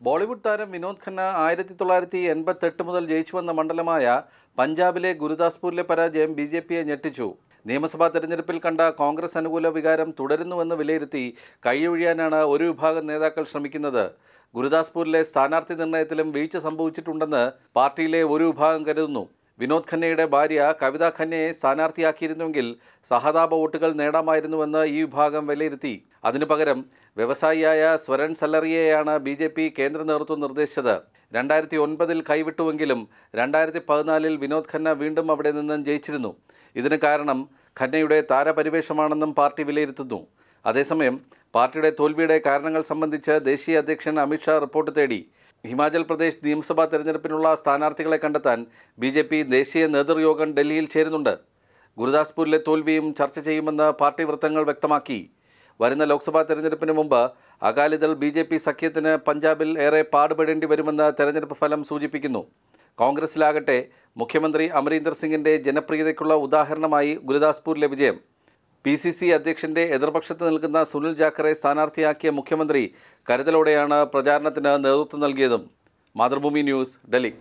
ബോളിവുഡ് താരം വിനോദ് ഖന്ന 1988 മുതൽ ജയിച്ചു വന്ന മണ്ഡലമായ പഞ്ചാബിലെ ഗുരുദാസ്പൂരിലെ പരാജയം ബി.ജെ.പിയെ ഞെട്ടിച്ചു. നിയമസഭാ തെരഞ്ഞെടുപ്പിൽ കണ്ട കോൺഗ്രസ് അനുകൂല വികാരം തുടരുന്നുവെന്ന് വിലയിരുത്തി കൈയൊഴിയാനാണ് ഒരു വിഭാഗം നേതാക്കൾ ശ്രമിക്കുന്നത്. ഗുരുദാസ്പൂരിലെ സ്ഥാനാർത്ഥി നിർണയത്തിലും വീഴ്ച സംഭവിച്ചിട്ടുണ്ടെന്ന് പാർട്ടിയിലെ ഒരു വിഭാഗം കരുതുന്നു. വിനോദ് ഖന്നയുടെ ഭാര്യ കവിത ഖന്നയെ സ്ഥാനാർത്ഥിയാക്കിയിരുന്നെങ്കിൽ സഹതാപ വോട്ടുകൾ നേടാമായിരുന്നുവെന്ന് ഈ വിഭാഗം വിലയിരുത്തി. അതിനു പകരം വ്യവസായിയായ സ്വരൺ സല്ലറിയെയാണ് ബി.ജെ.പി കേന്ദ്ര നേതൃത്വം നിർദ്ദേശിച്ചത്. 2009 കൈവിട്ടുവെങ്കിലും 2014 വിനോദ് ഖന്ന വീണ്ടും അവിടെ നിന്നും ജയിച്ചിരുന്നു. ഇതിന് കാരണം ഖന്നയുടെ താരപരിവേഷമാണെന്നും പാർട്ടി വിലയിരുത്തുന്നു. അതേസമയം പാർട്ടിയുടെ തോൽവിയുടെ കാരണങ്ങൾ സംബന്ധിച്ച് ദേശീയ അധ്യക്ഷൻ അമിത്ഷാ റിപ്പോർട്ട് തേടി. ഹിമാചൽ പ്രദേശ് നിയമസഭാ തെരഞ്ഞെടുപ്പിനുള്ള സ്ഥാനാർത്ഥികളെ കണ്ടെത്താൻ ബി.ജെ.പി ദേശീയ നേതൃയോഗം ഡൽഹിയിൽ ചേരുന്നുണ്ട്. ഗുരുദാസ്പൂരിലെ തോൽവിയും ചർച്ച ചെയ്യുമെന്ന് പാർട്ടി വൃത്തങ്ങൾ വ്യക്തമാക്കി. വരുന്ന ലോക്സഭാ തെരഞ്ഞെടുപ്പിന് മുമ്പ് അകാലിദൾ ബി.ജെ.പി സഖ്യത്തിന് പഞ്ചാബിൽ ഏറെ പാടുപെടേണ്ടി വരുമെന്ന് തെരഞ്ഞെടുപ്പ് ഫലം സൂചിപ്പിക്കുന്നു. കോൺഗ്രസിലാകട്ടെ മുഖ്യമന്ത്രി അമരീന്ദർ സിംഗിൻ്റെ ജനപ്രിയതയ്ക്കുള്ള ഉദാഹരണമായി ഗുരുദാസ്പൂരിലെ വിജയം. പി.സി.സി അധ്യക്ഷൻ്റെ എതിർപക്ഷത്ത് നിൽക്കുന്ന സുനിൽ ജാഖറെ സ്ഥാനാർത്ഥിയാക്കിയ മുഖ്യമന്ത്രി കരുതലോടെയാണ് പ്രചാരണത്തിന് നേതൃത്വം നൽകിയതും. മാതൃഭൂമി ന്യൂസ്, ഡൽഹി.